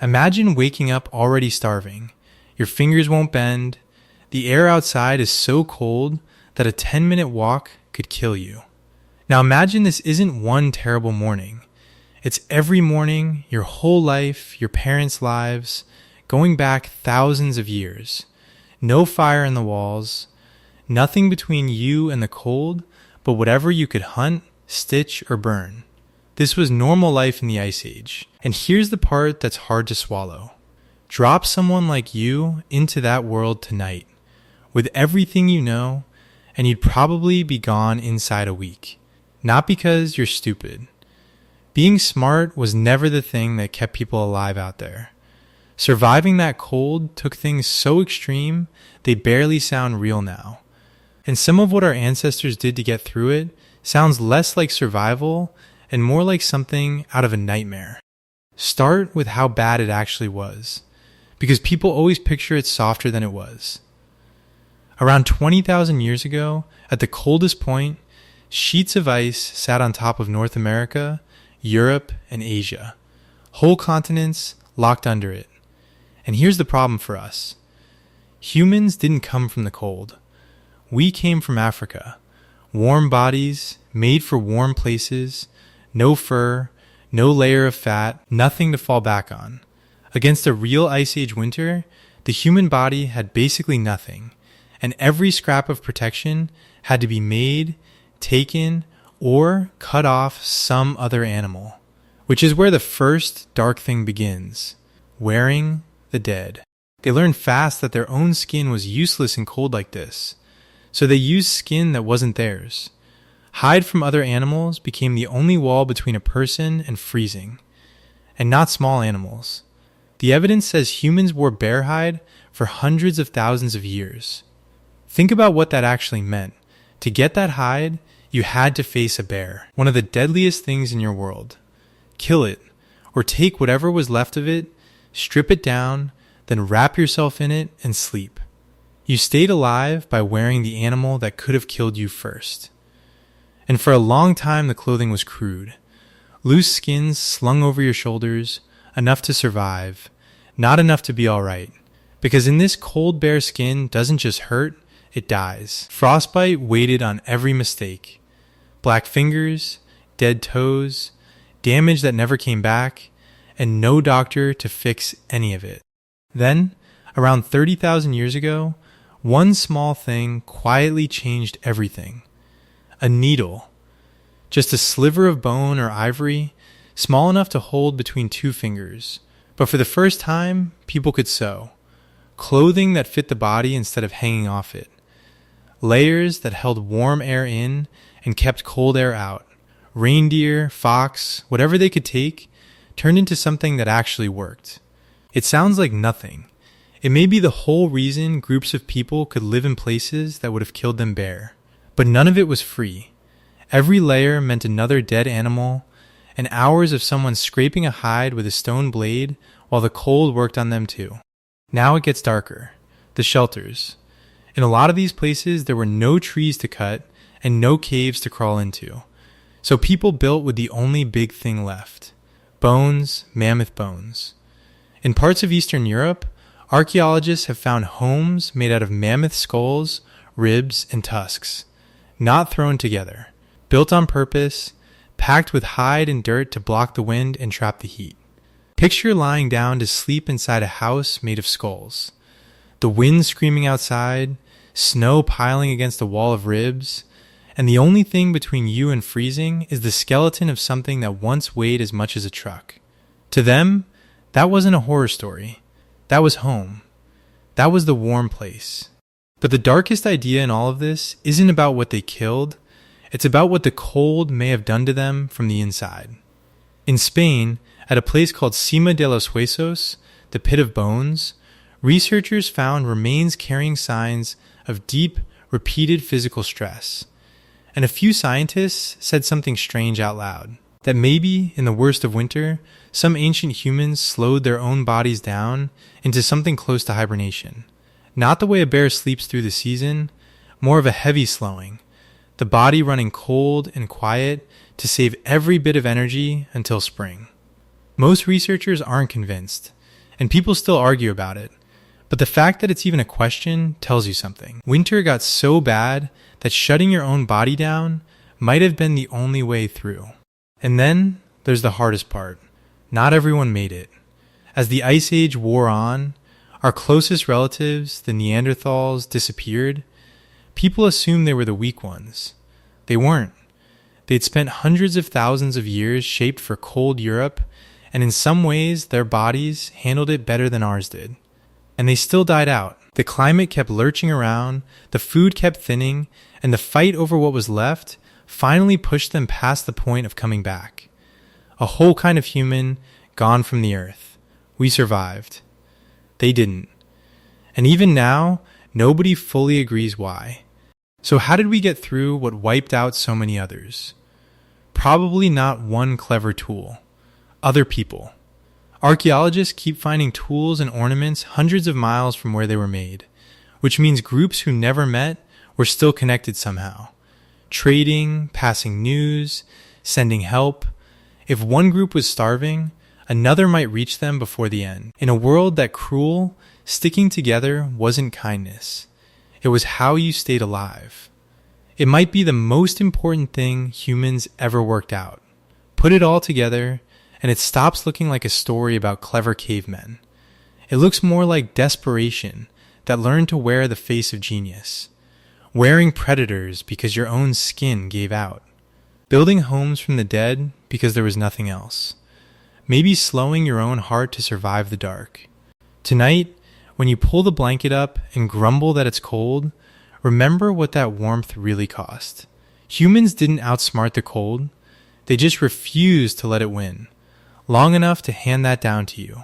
Imagine waking up already starving. Your fingers won't bend. The air outside is so cold that a 10-minute walk could kill you. Now imagine this isn't one terrible morning. It's every morning, your whole life, your parents' lives, going back thousands of years. No fire in the walls, nothing between you and the cold, but whatever you could hunt, stitch, or burn. This was normal life in the Ice Age. And here's the part that's hard to swallow. Drop someone like you into that world tonight, with everything you know, and you'd probably be gone inside a week. Not because you're stupid. Being smart was never the thing that kept people alive out there. Surviving that cold took things so extreme, they barely sound real now. And some of what our ancestors did to get through it sounds less like survival and more like something out of a nightmare. Start with how bad it actually was, because people always picture it softer than it was. Around 20,000 years ago, at the coldest point, sheets of ice sat on top of North America, Europe, and Asia. Whole continents locked under it. And here's the problem for us. Humans didn't come from the cold. We came from Africa. Warm bodies, made for warm places, no fur, no layer of fat, nothing to fall back on. Against a real Ice Age winter, the human body had basically nothing, and every scrap of protection had to be made, taken, or cut off some other animal. Which is where the first dark thing begins, wearing the dead. They learned fast that their own skin was useless in cold like this, so they used skin that wasn't theirs. Hide from other animals became the only wall between a person and freezing, and not small animals. The evidence says humans wore bear hide for hundreds of thousands of years. Think about what that actually meant. To get that hide, you had to face a bear, one of the deadliest things in your world. Kill it, or take whatever was left of it, strip it down, then wrap yourself in it and sleep. You stayed alive by wearing the animal that could have killed you first. And for a long time, the clothing was crude. Loose skins slung over your shoulders, enough to survive, not enough to be all right. Because in this cold bare skin doesn't just hurt, it dies. Frostbite waited on every mistake. Black fingers, dead toes, damage that never came back, and no doctor to fix any of it. Then, around 30,000 years ago, one small thing quietly changed everything. A needle. Just a sliver of bone or ivory, small enough to hold between two fingers. But for the first time, people could sew. Clothing that fit the body instead of hanging off it. Layers that held warm air in and kept cold air out. Reindeer, fox, whatever they could take, turned into something that actually worked. It sounds like nothing. It may be the whole reason groups of people could live in places that would have killed them bare. But none of it was free. Every layer meant another dead animal, and hours of someone scraping a hide with a stone blade while the cold worked on them too. Now it gets darker. The shelters. In a lot of these places, there were no trees to cut and no caves to crawl into. So people built with the only big thing left. Bones, mammoth bones. In parts of Eastern Europe, archaeologists have found homes made out of mammoth skulls, ribs, and tusks. Not thrown together. Built on purpose, packed with hide and dirt to block the wind and trap the heat. Picture lying down to sleep inside a house made of skulls. The wind screaming outside, snow piling against a wall of ribs, and the only thing between you and freezing is the skeleton of something that once weighed as much as a truck. To them, that wasn't a horror story. That was home. That was the warm place. But the darkest idea in all of this isn't about what they killed, it's about what the cold may have done to them from the inside. In Spain, at a place called Cima de los Huesos, the Pit of Bones, researchers found remains carrying signs of deep, repeated physical stress. And a few scientists said something strange out loud, that maybe, in the worst of winter, some ancient humans slowed their own bodies down into something close to hibernation. Not the way a bear sleeps through the season, more of a heavy slowing, the body running cold and quiet to save every bit of energy until spring. Most researchers aren't convinced, and people still argue about it. But the fact that it's even a question tells you something. Winter got so bad that shutting your own body down might have been the only way through. And then there's the hardest part. Not everyone made it. As the Ice Age wore on, our closest relatives, the Neanderthals, disappeared. People assumed they were the weak ones. They weren't. They'd spent hundreds of thousands of years shaped for cold Europe, and in some ways their bodies handled it better than ours did. And they still died out. The climate kept lurching around, the food kept thinning, and the fight over what was left finally pushed them past the point of coming back. A whole kind of human gone from the earth. We survived. They didn't. And even now, nobody fully agrees why. So how did we get through what wiped out so many others? Probably not one clever tool. Other people. Archaeologists keep finding tools and ornaments hundreds of miles from where they were made, which means groups who never met were still connected somehow. Trading, passing news, sending help. If one group was starving, another might reach them before the end. In a world that cruel, sticking together wasn't kindness. It was how you stayed alive. It might be the most important thing humans ever worked out. Put it all together, and it stops looking like a story about clever cavemen. It looks more like desperation that learned to wear the face of genius. Wearing predators because your own skin gave out. Building homes from the dead because there was nothing else. Maybe slowing your own heart to survive the dark. Tonight, when you pull the blanket up and grumble that it's cold, remember what that warmth really cost. Humans didn't outsmart the cold. They just refused to let it win. Long enough to hand that down to you.